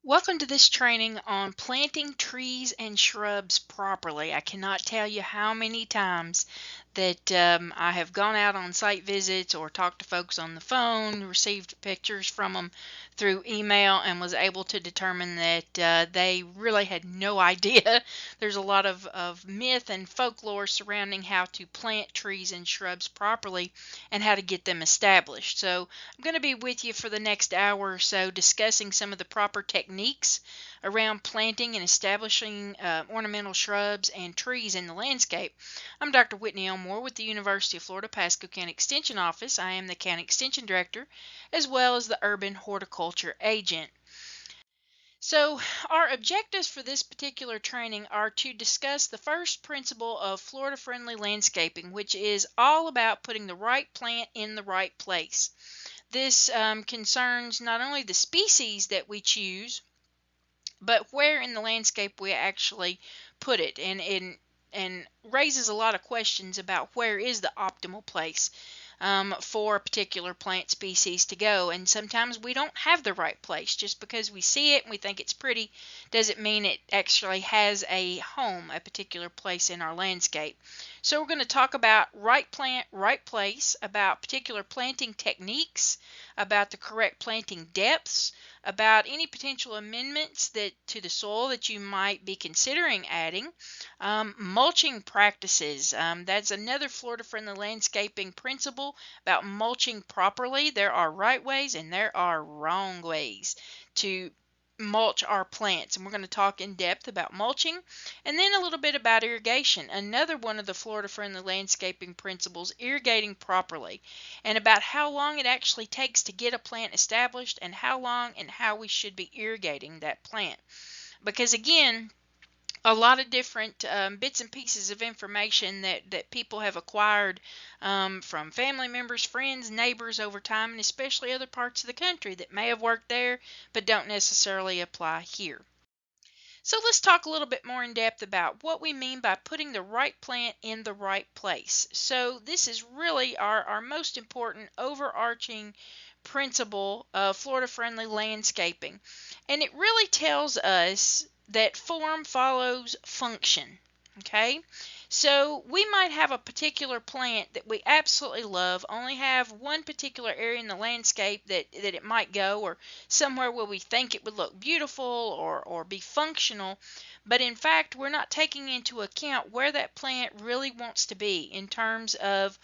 Welcome to this training on planting trees and shrubs properly. I cannot tell you how many times that I have gone out on site visits or talked to folks on the phone, received pictures from them through email, and was able to determine that they really had no idea. There's a lot of myth and folklore surrounding how to plant trees and shrubs properly and how to get them established. So I'm going to be with you for the next hour or so discussing some of the proper techniques around planting and establishing ornamental shrubs and trees in the landscape. I'm Dr. Whitney Elmore with the University of Florida Pasco County Extension Office. I am the County Extension Director as well as the Urban Horticulture Agent. So, our objectives for this particular training are to discuss the first principle of Florida friendly landscaping, which is all about putting the right plant in the right place. This concerns not only the species that we choose, but where in the landscape we actually put it, and raises a lot of questions about where is the optimal place for a particular plant species to go. And sometimes we don't have the right place. Just because we see it and we think it's pretty doesn't mean it actually has a home, a particular place in our landscape. So we're going to talk about right plant, right place, about particular planting techniques, about the correct planting depths, about any potential amendments to the soil that you might be considering adding, mulching practices. That's another Florida-friendly landscaping principle about mulching properly. There are right ways and there are wrong ways to mulch our plants, and we're going to talk in depth about mulching, and then a little bit about irrigation, another one of the Florida friendly landscaping principles, irrigating properly, and about how long it actually takes to get a plant established and how long and how we should be irrigating that plant. Because again, a lot of different bits and pieces of information that people have acquired from family members, friends, neighbors over time, and especially other parts of the country that may have worked there but don't necessarily apply here. So let's talk a little bit more in depth about what we mean by putting the right plant in the right place. So this is really our most important overarching principle of Florida-friendly landscaping. And it really tells us that form follows function. Okay? So we might have a particular plant that we absolutely love, only have one particular area in the landscape that it might go, or somewhere where we think it would look beautiful or be functional, but in fact we're not taking into account where that plant really wants to be in terms of,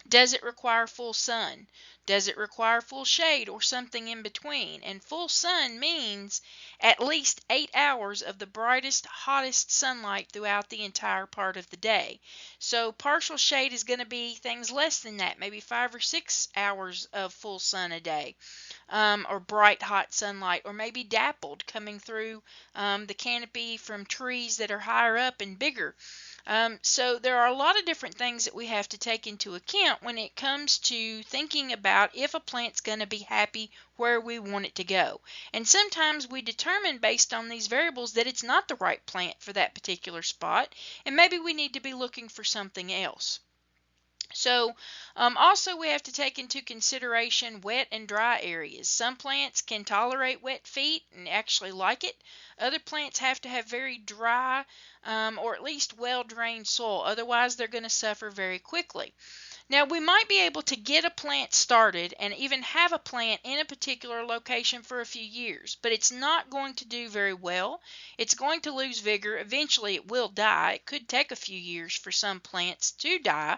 does it require full sun? Does it require full shade or something in between? And full sun means at least 8 hours of the brightest, hottest sunlight throughout the entire part of the day. So partial shade is going to be things less than that, maybe 5 or 6 hours of full sun a day, or bright, hot sunlight, or maybe dappled coming through the canopy from trees that are higher up and bigger. So there are a lot of different things that we have to take into account when it comes to thinking about if a plant's going to be happy where we want it to go. And sometimes we determine based on these variables that it's not the right plant for that particular spot, and maybe we need to be looking for something else. So also we have to take into consideration wet and dry areas. Some plants can tolerate wet feet and actually like it. Other plants have to have very dry or at least well-drained soil. Otherwise they're going to suffer very quickly. Now we might be able to get a plant started and even have a plant in a particular location for a few years, but it's not going to do very well. It's going to lose vigor. Eventually it will die. It could take a few years for some plants to die,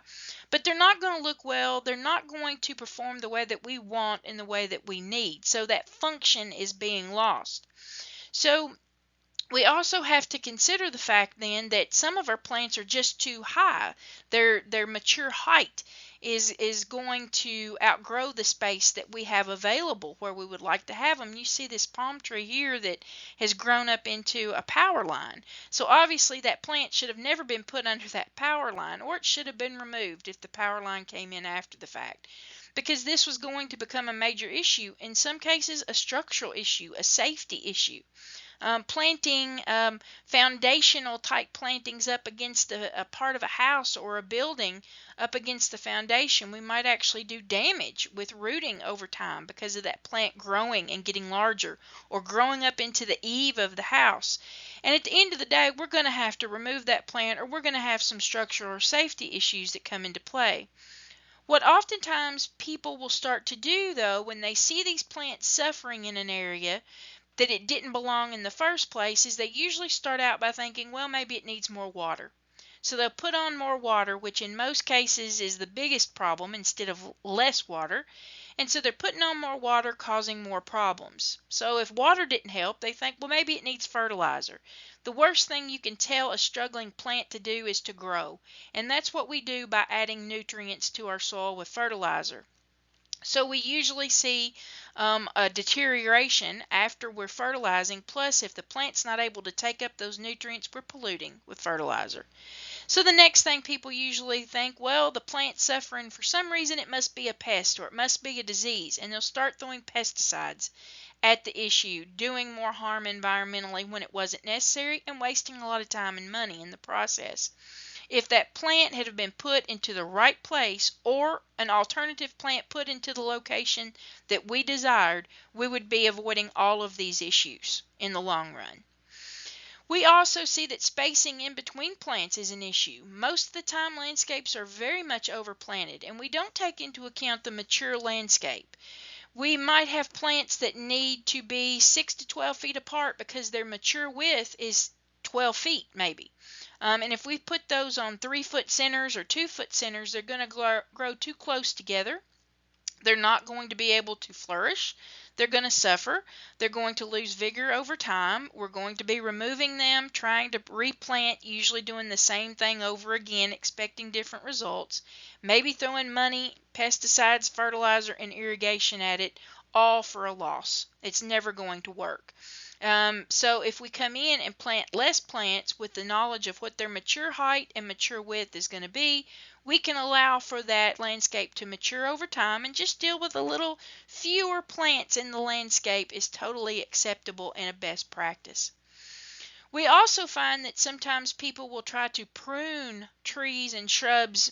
but they're not going to look well. They're not going to perform the way that we want in the way that we need. So that function is being lost. So we also have to consider the fact then that some of our plants are just too high. Their mature height is going to outgrow the space that we have available where we would like to have them. You see this palm tree here that has grown up into a power line. So obviously that plant should have never been put under that power line, or it should have been removed if the power line came in after the fact, because this was going to become a major issue, in some cases a structural issue, a safety issue. Planting foundational type plantings up against a part of a house or a building up against the foundation, we might actually do damage with rooting over time because of that plant growing and getting larger or growing up into the eave of the house. And at the end of the day, we're going to have to remove that plant, or we're going to have some structural or safety issues that come into play. What oftentimes people will start to do, though, when they see these plants suffering in an area that it didn't belong in the first place, is they usually start out by thinking, well, maybe it needs more water. So they'll put on more water, which in most cases is the biggest problem, instead of less water. And so they're putting on more water, causing more problems. So if water didn't help, they think, well, maybe it needs fertilizer. The worst thing you can tell a struggling plant to do is to grow. And that's what we do by adding nutrients to our soil with fertilizer. So we usually see a deterioration after we're fertilizing. Plus, if the plant's not able to take up those nutrients, we're polluting with fertilizer. So the next thing people usually think, well, the plant's suffering for some reason, it must be a pest or it must be a disease. And they'll start throwing pesticides at the issue, doing more harm environmentally when it wasn't necessary, and wasting a lot of time and money in the process. If that plant had been put into the right place, or an alternative plant put into the location that we desired, we would be avoiding all of these issues in the long run. We also see that spacing in between plants is an issue. Most of the time landscapes are very much overplanted, and we don't take into account the mature landscape. We might have plants that need to be 6 to 12 feet apart because their mature width is 12 feet maybe. And if we put those on 3-foot centers or 2-foot centers, they're going to grow too close together. They're not going to be able to flourish. They're going to suffer. They're going to lose vigor over time. We're going to be removing them, trying to replant, usually doing the same thing over again, expecting different results. Maybe throwing money, pesticides, fertilizer, and irrigation at it, all for a loss. It's never going to work. So if we come in and plant less plants with the knowledge of what their mature height and mature width is going to be, we can allow for that landscape to mature over time, and just deal with a little fewer plants in the landscape is totally acceptable and a best practice. We also find that sometimes people will try to prune trees and shrubs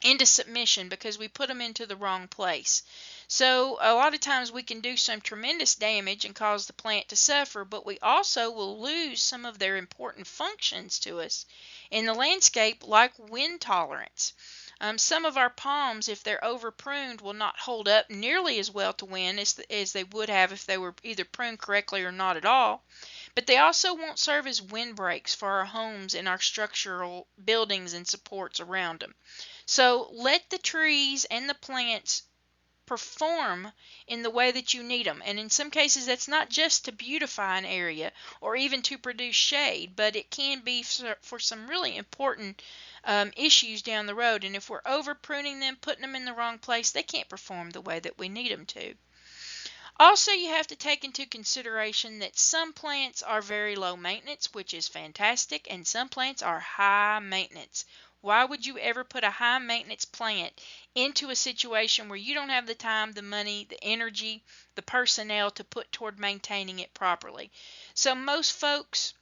into submission because we put them into the wrong place. So a lot of times we can do some tremendous damage and cause the plant to suffer, but we also will lose some of their important functions to us in the landscape, like wind tolerance. Some of our palms, if they're over pruned, will not hold up nearly as well to wind as they would have if they were either pruned correctly or not at all. But they also won't serve as windbreaks for our homes and our structural buildings and supports around them. So let the trees and the plants perform in the way that you need them. And in some cases, that's not just to beautify an area or even to produce shade, but it can be for some really important issues down the road. And if we're over pruning them, putting them in the wrong place, they can't perform the way that we need them to. Also, you have to take into consideration that some plants are very low maintenance, which is fantastic, and some plants are high maintenance. Why would you ever put a high maintenance plant into a situation where you don't have the time, the money, the energy, the personnel to put toward maintaining it properly? So most folks,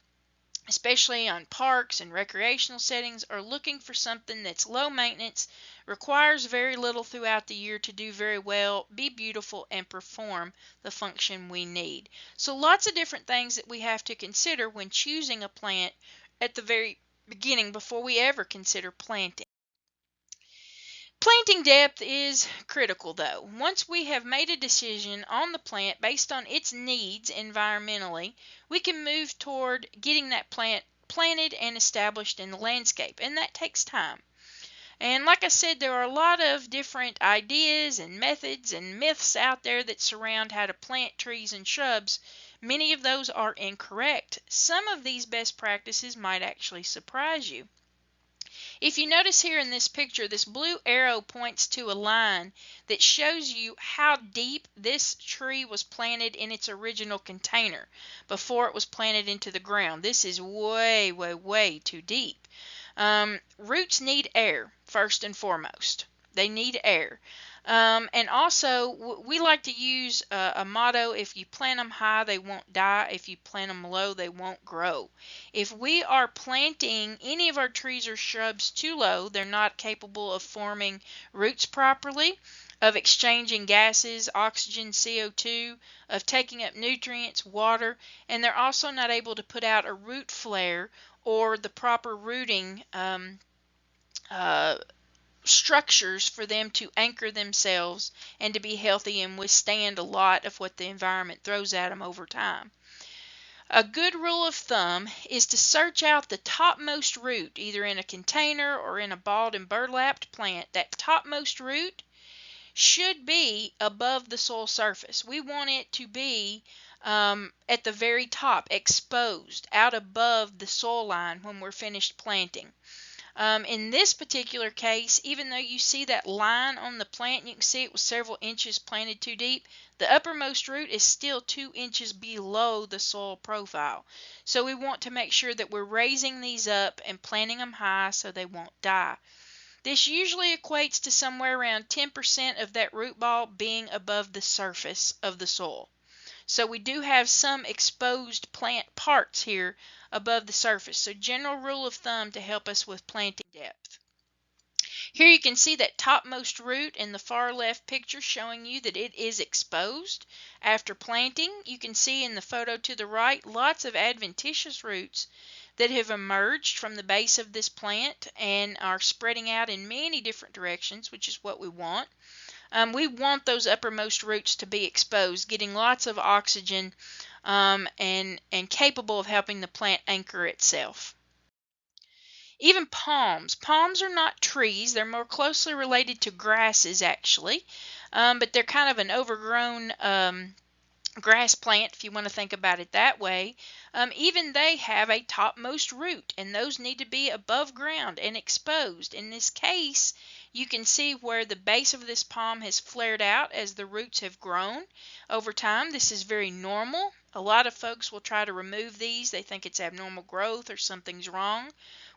especially on parks and recreational settings, are looking for something that's low maintenance, requires very little throughout the year to do very well, be beautiful, and perform the function we need. So lots of different things that we have to consider when choosing a plant at the very beginning before we ever consider planting. Planting depth is critical, though. Once we have made a decision on the plant based on its needs environmentally, we can move toward getting that plant planted and established in the landscape, and that takes time. And like I said, there are a lot of different ideas and methods and myths out there that surround how to plant trees and shrubs. Many of those are incorrect. Some of these best practices might actually surprise you. If you notice here in this picture, this blue arrow points to a line that shows you how deep this tree was planted in its original container before it was planted into the ground. This is way, way, way too deep. Roots need air, first and foremost. They need air. And also, we like to use a motto: if you plant them high, they won't die. If you plant them low, they won't grow. If we are planting any of our trees or shrubs too low, they're not capable of forming roots properly, of exchanging gases, oxygen, CO2, of taking up nutrients, water, and they're also not able to put out a root flare or the proper rooting uh, structures for them to anchor themselves and to be healthy and withstand a lot of what the environment throws at them over time. A good rule of thumb is to search out the topmost root, either in a container or in a balled and burlapped plant. That topmost root should be above the soil surface. We want it to be at the very top, exposed, out above the soil line when we're finished planting. In this particular case, even though you see that line on the plant, you can see it was several inches planted too deep, the uppermost root is still 2 inches below the soil profile. So we want to make sure that we're raising these up and planting them high so they won't die. This usually equates to somewhere around 10% of that root ball being above the surface of the soil. So we do have some exposed plant parts here above the surface. So general rule of thumb to help us with planting depth. Here you can see that topmost root in the far left picture showing you that it is exposed. After planting, you can see in the photo to the right lots of adventitious roots that have emerged from the base of this plant and are spreading out in many different directions, which is what we want. We want those uppermost roots to be exposed, getting lots of oxygen and capable of helping the plant anchor itself. Even palms. Palms are not trees. They're more closely related to grasses, actually, but they're kind of an overgrown grass plant, if you want to think about it that way. Even they have a topmost root, and those need to be above ground and exposed. In this case, you can see where the base of this palm has flared out as the roots have grown over time. This is very normal. A lot of folks will try to remove these. They think it's abnormal growth or something's wrong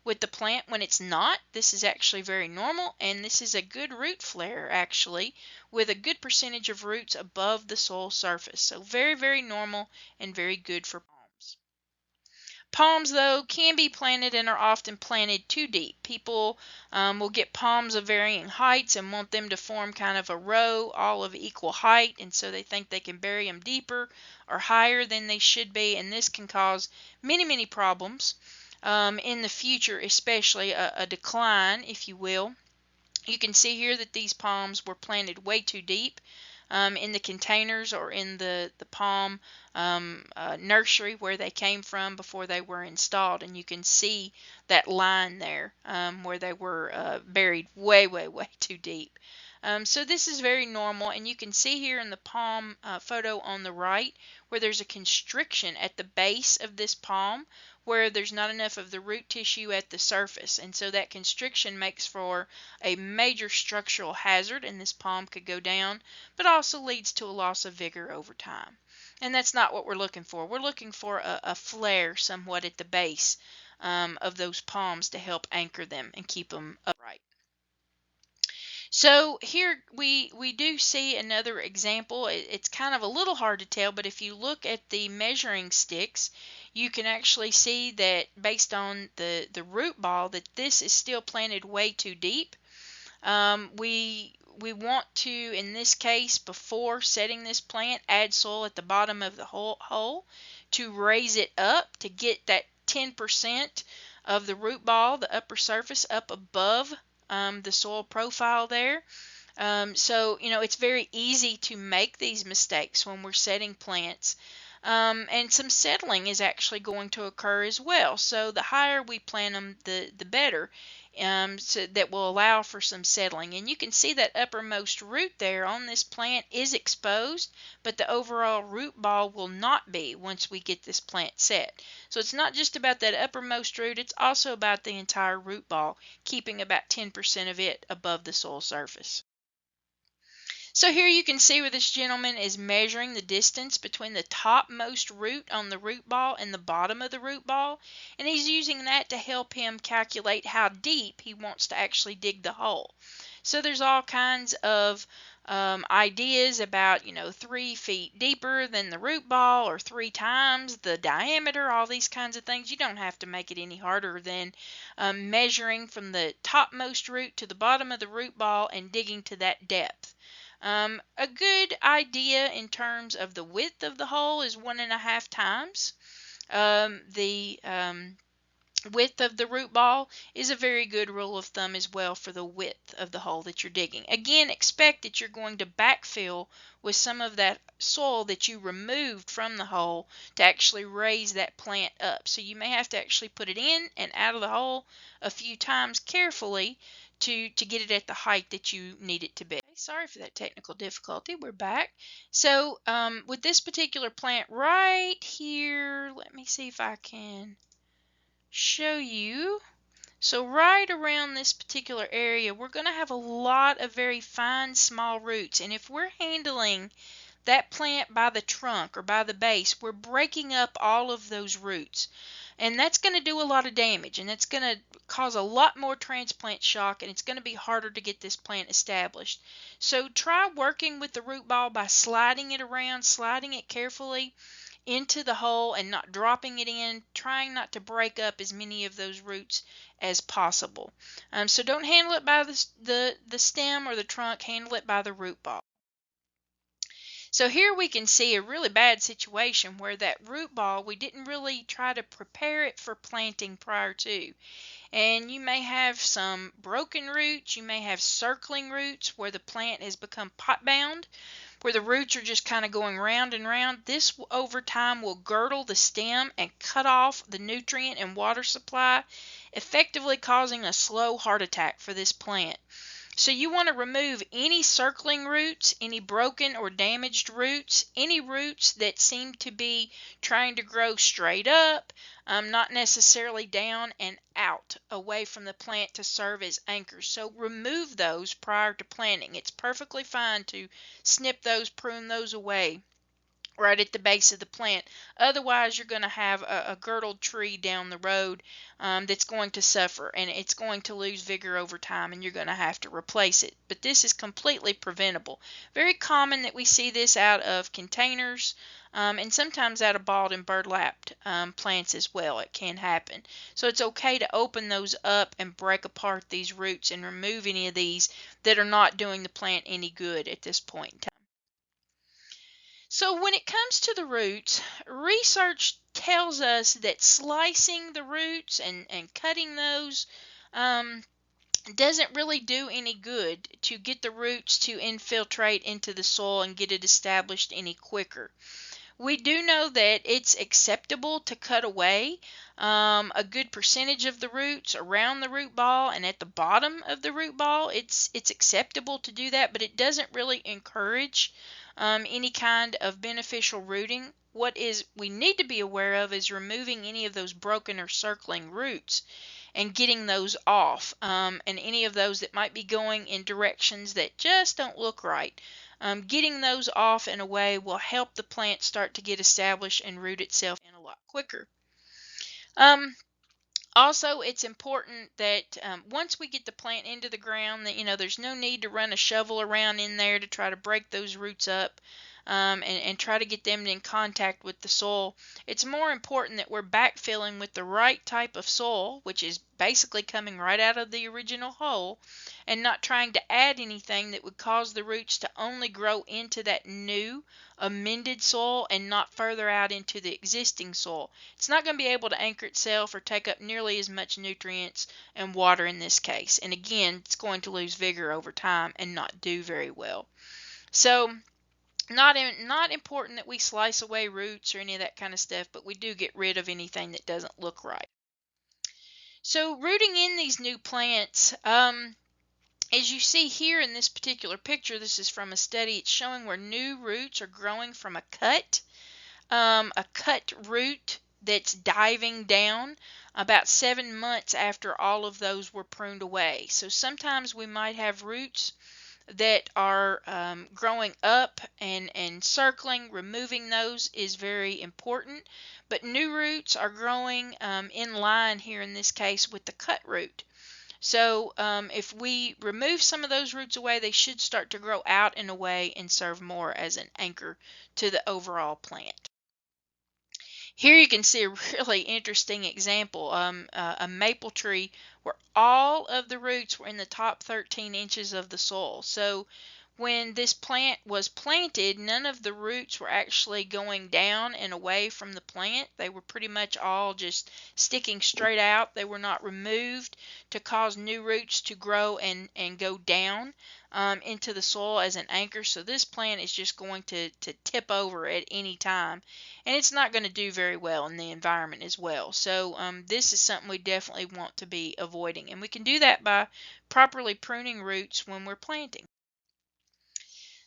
with the plant when it's not. This is actually very normal, and this is a good root flare actually, with a good percentage of roots above the soil surface. So very, very normal and very good for palms. Palms, though, can be planted and are often planted too deep. People will get palms of varying heights and want them to form kind of a row, all of equal height, and so they think they can bury them deeper or higher than they should be, and this can cause many, many problems in the future, especially a decline, if you will. You can see here that these palms were planted way too deep in the containers or in the palm nursery where they came from before they were installed, and you can see that line there where they were buried way, way, way too deep. So this is very normal, and you can see here in the palm photo on the right where there's a constriction at the base of this palm where there's not enough of the root tissue at the surface, and so that constriction makes for a major structural hazard, and this palm could go down, but also leads to a loss of vigor over time. And that's not what we're looking for. We're looking for a flare somewhat at the base of those palms to help anchor them and keep them upright. So here we do see another example. It's kind of a little hard to tell, but if you look at the measuring sticks, you can actually see that based on the root ball that this is still planted way too deep. We want to, in this case, before setting this plant, add soil at the bottom of the hole to raise it up to get that 10% of the root ball, the upper surface, up above the soil profile there. So, it's very easy to make these mistakes when we're setting plants. And some settling is actually going to occur as well. So the higher we plant them, the better. So that will allow for some settling. And you can see that uppermost root there on this plant is exposed, but the overall root ball will not be once we get this plant set. So it's not just about that uppermost root, it's also about the entire root ball, keeping about 10% of it above the soil surface. So here you can see where this gentleman is measuring the distance between the topmost root on the root ball and the bottom of the root ball, and he's using that to help him calculate how deep he wants to actually dig the hole. So there's all kinds of ideas about, 3 feet deeper than the root ball or 3 times the diameter, all these kinds of things. You don't have to make it any harder than measuring from the topmost root to the bottom of the root ball and digging to that depth. A good idea in terms of the width of the hole is 1.5 times. The width of the root ball is a very good rule of thumb as well for the width of the hole that you're digging. Again, expect that you're going to backfill with some of that soil that you removed from the hole to actually raise that plant up. So you may have to actually put it in and out of the hole a few times carefully to get it at the height that you need it to be. Sorry for that technical difficulty. We're back. So with this particular plant right here, let me see if I can show you. So right around this particular area, we're going to have a lot of very fine small roots, and if we're handling that plant by the trunk or by the base, we're breaking up all of those roots, and that's going to do a lot of damage, and it's going to cause a lot more transplant shock, and it's going to be harder to get this plant established. So try working with the root ball by sliding it around, sliding it carefully into the hole and not dropping it in, trying not to break up as many of those roots as possible. So don't handle it by the stem or the trunk, handle it by the root ball. So here we can see a really bad situation where that root ball, we didn't really try to prepare it for planting prior to. And you may have some broken roots, you may have circling roots where the plant has become pot bound, where the roots are just kind of going round and round. This over time will girdle the stem and cut off the nutrient and water supply, effectively causing a slow heart attack for this plant. So you want to remove any circling roots, any broken or damaged roots, any roots that seem to be trying to grow straight up, not necessarily down and out away from the plant to serve as anchors. So remove those prior to planting. It's perfectly fine to snip those, prune those away right at the base of the plant. Otherwise, you're going to have a girdled tree down the road that's going to suffer, and it's going to lose vigor over time, and you're going to have to replace it. But this is completely preventable. Very common that we see this out of containers, and sometimes out of balled and burlapped plants as well. It can happen. So it's okay to open those up and break apart these roots and remove any of these that are not doing the plant any good at this point in time. So when it comes to the roots, research tells us that slicing the roots and cutting those doesn't really do any good to get the roots to infiltrate into the soil and get it established any quicker. We do know that it's acceptable to cut away a good percentage of the roots around the root ball and at the bottom of the root ball. It's acceptable to do that, but it doesn't really encourage any kind of beneficial rooting. What we need to be aware of is removing any of those broken or circling roots and getting those off, and any of those that might be going in directions that just don't look right. Getting those off and away will help the plant start to get established and root itself in a lot quicker. Also, it's important that once we get the plant into the ground, that there's no need to run a shovel around in there to try to break those roots up and try to get them in contact with the soil. It's more important that we're backfilling with the right type of soil, which is basically coming right out of the original hole, and not trying to add anything that would cause the roots to only grow into that new amended soil and not further out into the existing soil. It's not going to be able to anchor itself or take up nearly as much nutrients and water in this case. And again, it's going to lose vigor over time and not do very well. So not important that we slice away roots or any of that kind of stuff, but we do get rid of anything that doesn't look right. So rooting in these new plants, as you see here in this particular picture, this is from a study. It's showing where new roots are growing from a cut root that's diving down about 7 months after all of those were pruned away. So sometimes we might have roots that are growing up and circling. Removing those is very important, but new roots are growing in line here in this case with the cut root. So if we remove some of those roots away, they should start to grow out and away and serve more as an anchor to the overall plant. Here you can see a really interesting example, a maple tree where all of the roots were in the top 13 inches of the soil. So when this plant was planted, none of the roots were actually going down and away from the plant. They were pretty much all just sticking straight out. They were not removed to cause new roots to grow and go down into the soil as an anchor. So this plant is just going to tip over at any time, and it's not going to do very well in the environment as well. So this is something we definitely want to be avoiding, and we can do that by properly pruning roots when we're planting.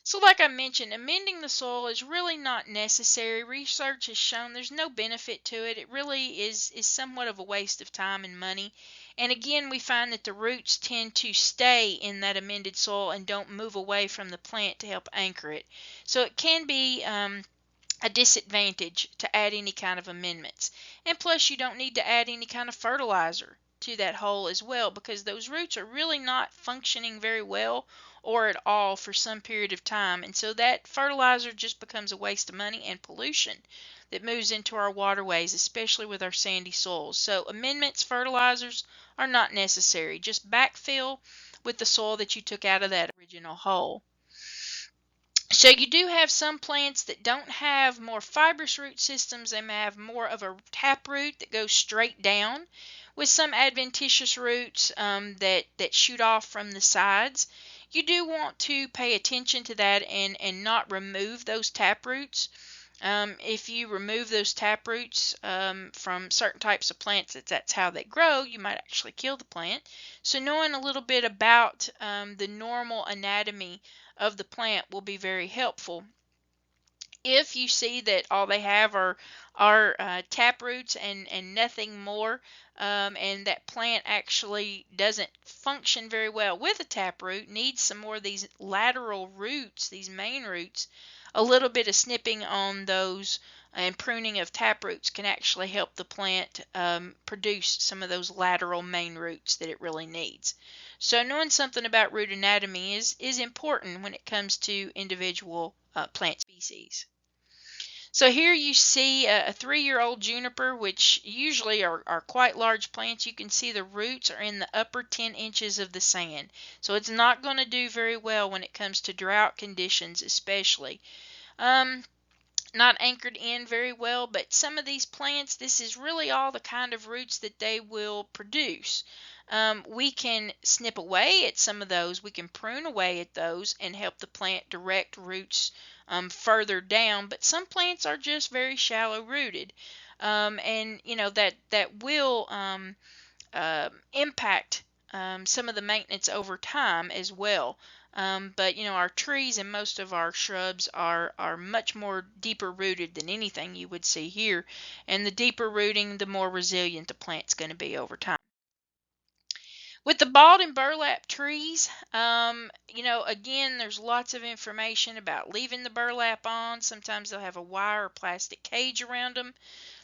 So like I mentioned, amending the soil is really not necessary. Research has shown there's no benefit to it. It really is somewhat of a waste of time and money. And again, we find that the roots tend to stay in that amended soil and don't move away from the plant to help anchor it. So it can be a disadvantage to add any kind of amendments. And plus, you don't need to add any kind of fertilizer to that hole as well, because those roots are really not functioning very well or at all for some period of time, and so that fertilizer just becomes a waste of money and pollution that moves into our waterways, especially with our sandy soils. So amendments, fertilizers are not necessary. Just backfill with the soil that you took out of that original hole. So you do have some plants that don't have more fibrous root systems. They may have more of a tap root that goes straight down, with some adventitious roots that shoot off from the sides. You do want to pay attention to that and not remove those tap roots. If you remove those tap roots from certain types of plants, that's how they grow, you might actually kill the plant. So knowing a little bit about the normal anatomy of the plant will be very helpful. If you see that all they have are tap roots and nothing more, and that plant actually doesn't function very well with a tap root, needs some more of these lateral roots, these main roots, a little bit of snipping on those and pruning of tap roots can actually help the plant produce some of those lateral main roots that it really needs. So knowing something about root anatomy is important when it comes to individual plant species. So here you see a 3-year-old juniper, which usually are quite large plants. You can see the roots are in the upper 10 inches of the sand. So it's not going to do very well when it comes to drought conditions especially. Not anchored in very well, but some of these plants, this is really all the kind of roots that they will produce. We can snip away at some of those, we can prune away at those and help the plant direct roots further down, but some plants are just very shallow rooted, and you know that will impact some of the maintenance over time as well. But you know, our trees and most of our shrubs are much more deeper rooted than anything you would see here, and the deeper rooting, the more resilient the plant's going to be over time. With the balled and burlap trees, you know, again, there's lots of information about leaving the burlap on. Sometimes they'll have a wire or plastic cage around them.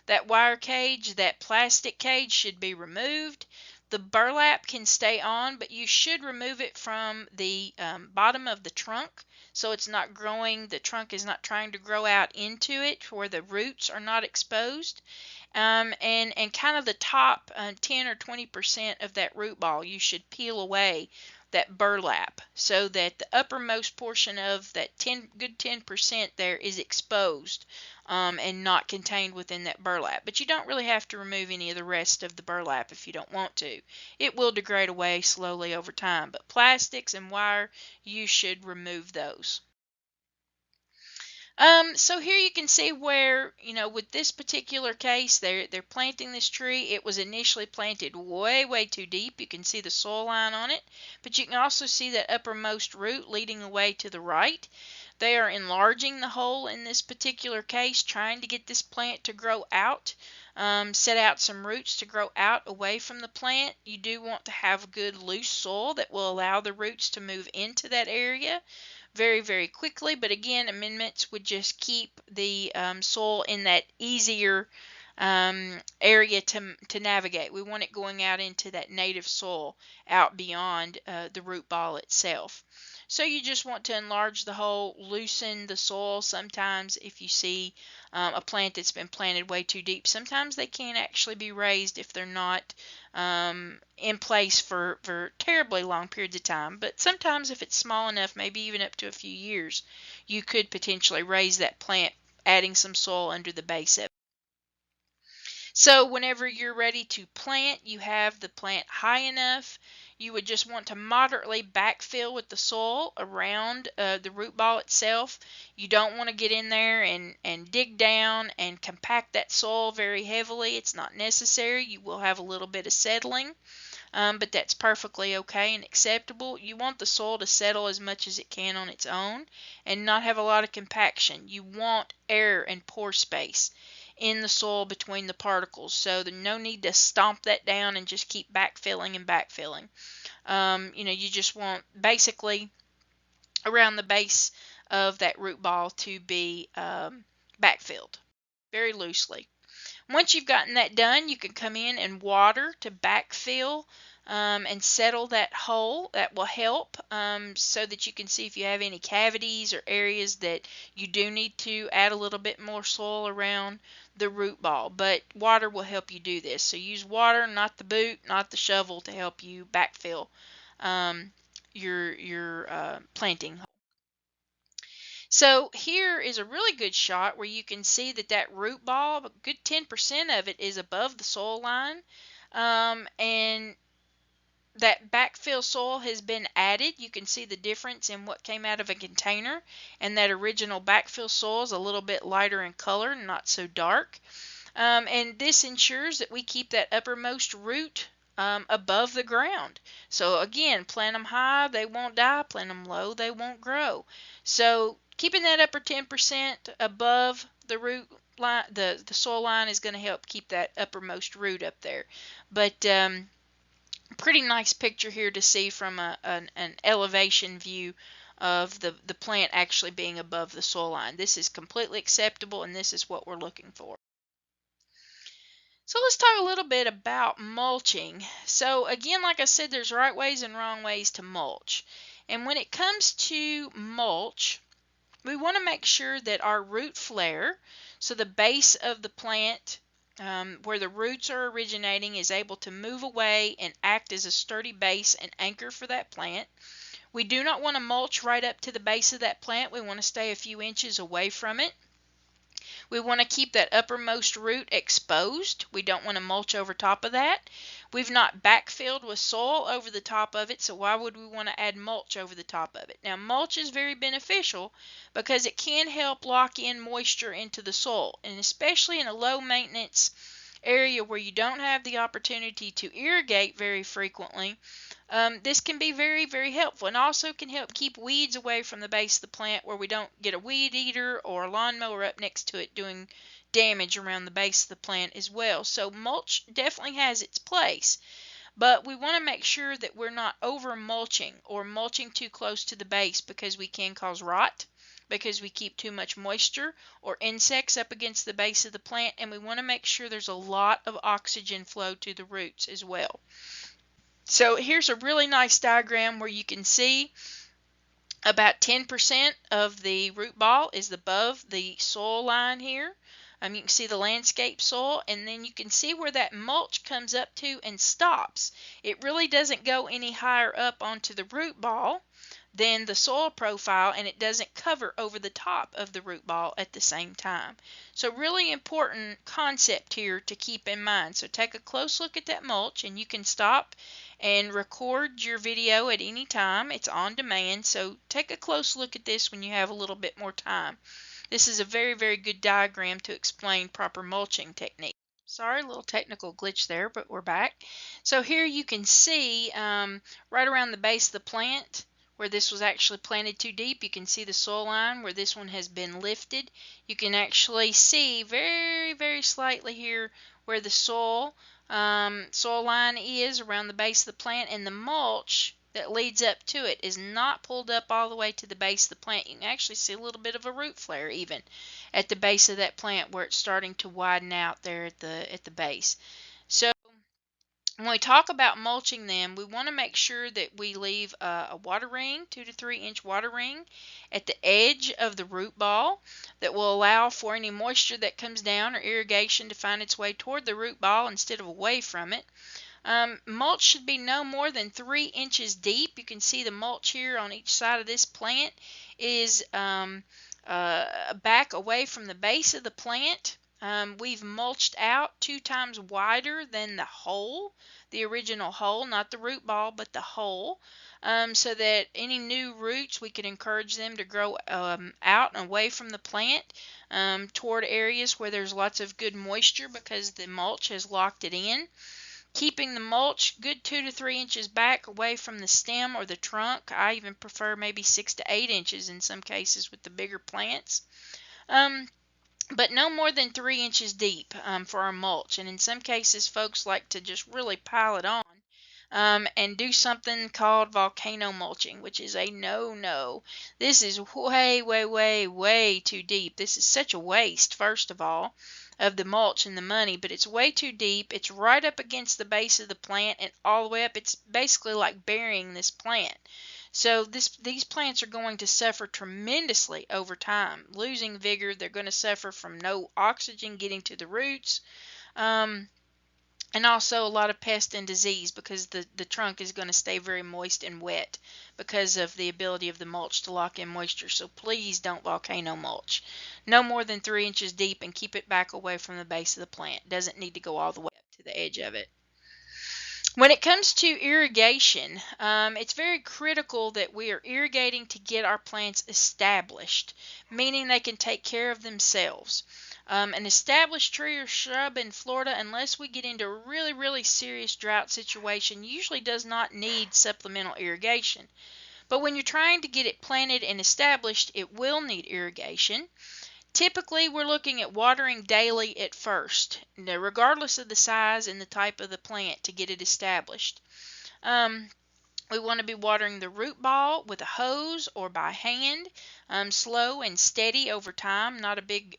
That wire cage, that plastic cage should be removed. The burlap can stay on, but you should remove it from the bottom of the trunk so it's not growing, the trunk is not trying to grow out into it where the roots are not exposed. And kind of the top 10 or 20% of that root ball, you should peel away that burlap so that the uppermost portion of that good 10% there is exposed and not contained within that burlap. But you don't really have to remove any of the rest of the burlap if you don't want to. It will degrade away slowly over time, but plastics and wire, you should remove those. So here you can see where, you know, with this particular case, they're planting this tree. It was initially planted way too deep. You can see the soil line on it, but you can also see that uppermost root leading away to the right. They are enlarging the hole in this particular case, trying to get this plant to grow out, set out some roots to grow out away from the plant. You do want to have good loose soil that will allow the roots to move into that area very quickly, but again, amendments would just keep the soil in that easier area to navigate. We want it going out into that native soil out beyond the root ball itself. So you just want to enlarge the hole, loosen the soil. Sometimes if you see a plant that's been planted way too deep, sometimes they can't actually be raised if they're not in place for terribly long periods of time. But sometimes if it's small enough, maybe even up to a few years, you could potentially raise that plant, adding some soil under the base of it. So whenever you're ready to plant, you have the plant high enough. You would just want to moderately backfill with the soil around the root ball itself. You don't want to get in there and dig down and compact that soil very heavily. It's not necessary. You will have a little bit of settling, but that's perfectly okay and acceptable. You want the soil to settle as much as it can on its own and not have a lot of compaction. You want air and pore space in the soil between the particles, so there's no need to stomp that down and just keep backfilling and backfilling. You just want basically around the base of that root ball to be backfilled very loosely. Once you've gotten that done, you can come in and water to backfill and settle that hole. That will help so that you can see if you have any cavities or areas that you do need to add a little bit more soil around the root ball. But water will help you do this. So use water, not the boot, not the shovel, to help you backfill your planting. So here is a really good shot where you can see that root ball, a good 10% of it is above the soil line. And that backfill soil has been added. You can see the difference in what came out of a container, and that original backfill soil is a little bit lighter in color, not so dark. And this ensures that we keep that uppermost root above the ground. So again, plant them high, they won't die. Plant them low, they won't grow. So keeping that upper 10% above the root line, the soil line, is going to help keep that uppermost root up there. But pretty nice picture here to see from an elevation view of the plant actually being above the soil line. This is completely acceptable, and this is what we're looking for. So let's talk a little bit about mulching. So again, like I said, there's right ways and wrong ways to mulch. And when it comes to mulch, we want to make sure that our root flare, so the base of the plant where the roots are originating, is able to move away and act as a sturdy base and anchor for that plant. We do not want to mulch right up to the base of that plant. We want to stay a few inches away from it. We want to keep that uppermost root exposed. We don't want to mulch over top of that. We've not backfilled with soil over the top of it, so why would we want to add mulch over the top of it? Now, mulch is very beneficial because it can help lock in moisture into the soil, and especially in a low maintenance area where you don't have the opportunity to irrigate very frequently, this can be very, very helpful, and also can help keep weeds away from the base of the plant where we don't get a weed eater or a lawnmower up next to it doing damage around the base of the plant as well. So mulch definitely has its place, but we want to make sure that we're not over mulching or mulching too close to the base, because we can cause rot, because we keep too much moisture or insects up against the base of the plant, and we want to make sure there's a lot of oxygen flow to the roots as well. So here's a really nice diagram where you can see about 10% of the root ball is above the soil line here. You can see the landscape soil, and then you can see where that mulch comes up to and stops. It really doesn't go any higher up onto the root ball than the soil profile, and it doesn't cover over the top of the root ball at the same time. So really important concept here to keep in mind. So take a close look at that mulch, and you can stop and record your video at any time. It's on demand, so take a close look at this when you have a little bit more time. This is a very, very good diagram to explain proper mulching technique. Sorry, a little technical glitch there, but we're back. So here you can see right around the base of the plant where this was actually planted too deep. You can see the soil line where this one has been lifted. You can actually see very, very slightly here where the soil line is around the base of the plant, and the mulch that leads up to it is not pulled up all the way to the base of the plant. You can actually see a little bit of a root flare even at the base of that plant where it's starting to widen out there at the base. So when we talk about mulching them, we want to make sure that we leave a water ring, 2 to 3 inch water ring at the edge of the root ball that will allow for any moisture that comes down or irrigation to find its way toward the root ball instead of away from it. Mulch should be no more than 3 inches deep. You can see the mulch here on each side of this plant is back away from the base of the plant. We've mulched out 2 times wider than the hole, the original hole, not the root ball, but the hole, so that any new roots, we could encourage them to grow out and away from the plant toward areas where there's lots of good moisture because the mulch has locked it in. Keeping the mulch good 2 to 3 inches back away from the stem or the trunk. I even prefer maybe 6 to 8 inches in some cases with the bigger plants. But no more than 3 inches deep for our mulch. And in some cases, folks like to just really pile it on and do something called volcano mulching, which is a no-no. This is way, way, way, way too deep. This is such a waste, first of all, of the mulch and the money, but it's way too deep. It's right up against the base of the plant and all the way up. It's basically like burying this plant. So these plants are going to suffer tremendously over time, losing vigor. They're going to suffer from no oxygen getting to the roots, and also a lot of pest and disease because the trunk is going to stay very moist and wet because of the ability of the mulch to lock in moisture. So please don't volcano mulch. No more than 3 inches deep and keep it back away from the base of the plant. Doesn't need to go all the way up to the edge of it. When it comes to irrigation, it's very critical that we are irrigating to get our plants established, meaning they can take care of themselves. An established tree or shrub in Florida, unless we get into a really, really serious drought situation, usually does not need supplemental irrigation. But when you're trying to get it planted and established, it will need irrigation. Typically, we're looking at watering daily at first, regardless of the size and the type of the plant to get it established. We want to be watering the root ball with a hose or by hand, slow and steady over time, not a big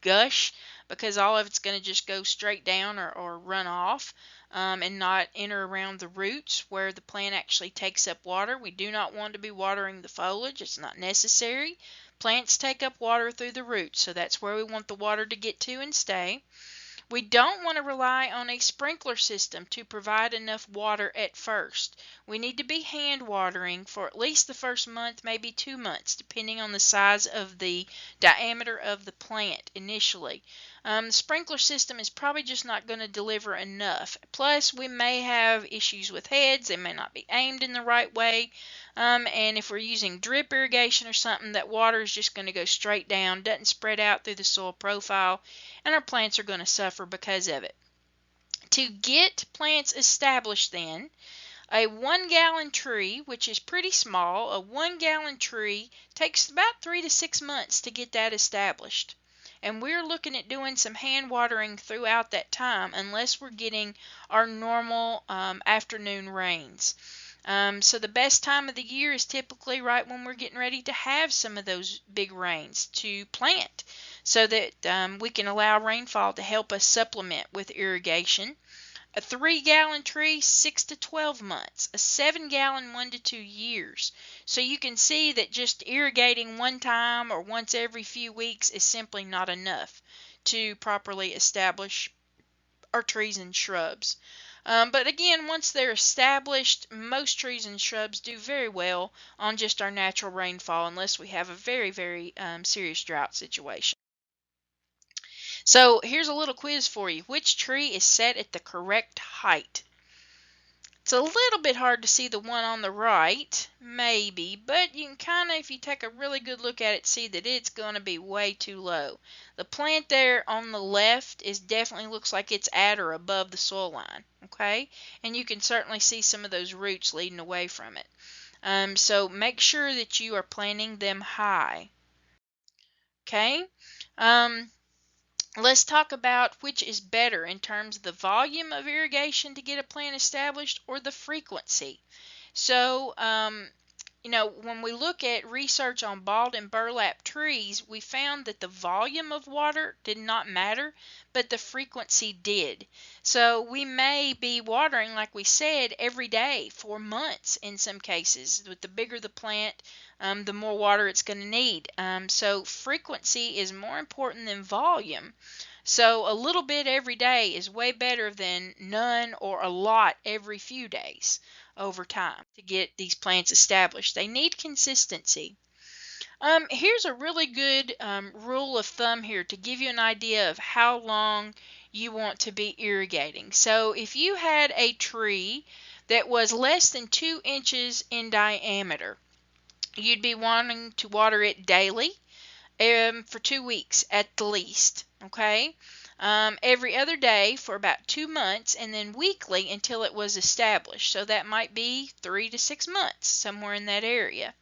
gush, because all of it's going to just go straight down or run off and not enter around the roots where the plant actually takes up water. We do not want to be watering the foliage. It's not necessary. Plants take up water through the roots, so that's where we want the water to get to and stay. We don't want to rely on a sprinkler system to provide enough water at first. We need to be hand watering for at least the first month, maybe 2 months, depending on the size of the diameter of the plant initially. The sprinkler system is probably just not going to deliver enough. Plus, we may have issues with heads. They may not be aimed in the right way. And if we're using drip irrigation or something, that water is just going to go straight down, doesn't spread out through the soil profile, and our plants are going to suffer because of it. To get plants established then, a 1-gallon tree, which is pretty small, a 1-gallon tree takes about 3 to 6 months to get that established. And we're looking at doing some hand watering throughout that time unless we're getting our normal afternoon rains. So the best time of the year is typically right when we're getting ready to have some of those big rains to plant so that we can allow rainfall to help us supplement with irrigation. A 3-gallon tree, 6 to 12 months. A 7-gallon, 1 to 2 years. So you can see that just irrigating one time or once every few weeks is simply not enough to properly establish our trees and shrubs. But again, once they're established, most trees and shrubs do very well on just our natural rainfall unless we have a very, very serious drought situation. So here's a little quiz for you. Which tree is set at the correct height? It's a little bit hard to see the one on the right, maybe, but you can kind of, if you take a really good look at it, see that it's going to be way too low. The plant there on the left is definitely looks like it's at or above the soil line, okay? And you can certainly see some of those roots leading away from it. So make sure that you are planting them high, okay? Let's talk about which is better in terms of the volume of irrigation to get a plant established or the frequency. So, when we look at research on bald and burlap trees, we found that the volume of water did not matter, but the frequency did. So we may be watering, like we said, every day for months in some cases. With the bigger the plant, the more water it's going to need. So frequency is more important than volume. So a little bit every day is way better than none or a lot every few days over time to get these plants established. They need consistency. Here's a really good rule of thumb here to give you an idea of how long you want to be irrigating. So if you had a tree that was less than 2 inches in diameter, you'd be wanting to water it daily for 2 weeks at the least. Okay. Every other day for about 2 months, and then weekly until it was established. So that might be 3 to 6 months, somewhere in that area.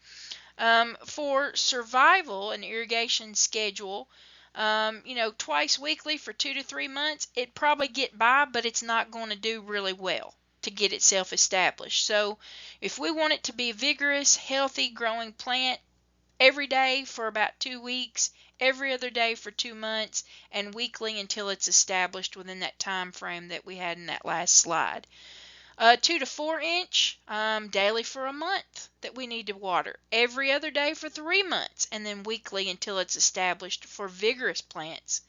For survival, an irrigation schedule, twice weekly for 2 to 3 months, it'd probably get by, but it's not going to do really well to get itself established. So if we want it to be a vigorous, healthy, growing plant, every day for about 2 weeks, every other day for 2 months, and weekly until it's established within that time frame that we had in that last slide. 2 to 4 inch daily for a month that we need to water, every other day for 3 months, and then weekly until it's established for vigorous plants.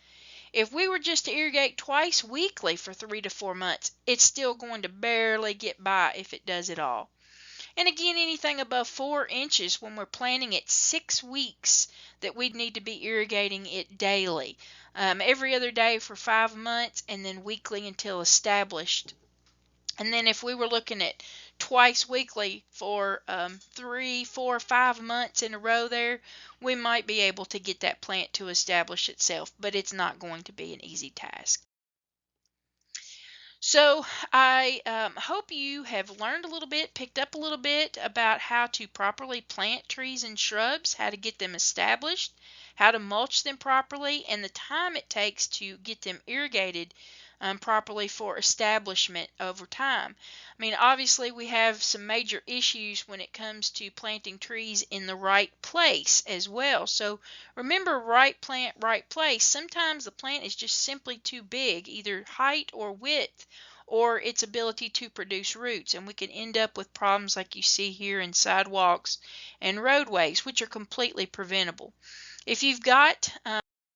If we were just to irrigate twice weekly for 3 to 4 months, it's still going to barely get by if it does at all. And again, anything above 4 inches when we're planting it 6 weeks that we'd need to be irrigating it daily. Every other day for 5 months, and then weekly until established. And then if we were looking at twice weekly for 3, 4, 5 months in a row there, we might be able to get that plant to establish itself, but it's not going to be an easy task. So I hope you have learned a little bit, picked up a little bit about how to properly plant trees and shrubs, how to get them established, how to mulch them properly, and the time it takes to get them irrigated properly for establishment over time. I mean, obviously we have some major issues when it comes to planting trees in the right place as well. So remember, right plant, right place. Sometimes the plant is just simply too big, either height or width, or its ability to produce roots, and we can end up with problems like you see here in sidewalks and roadways, which are completely preventable. If you've got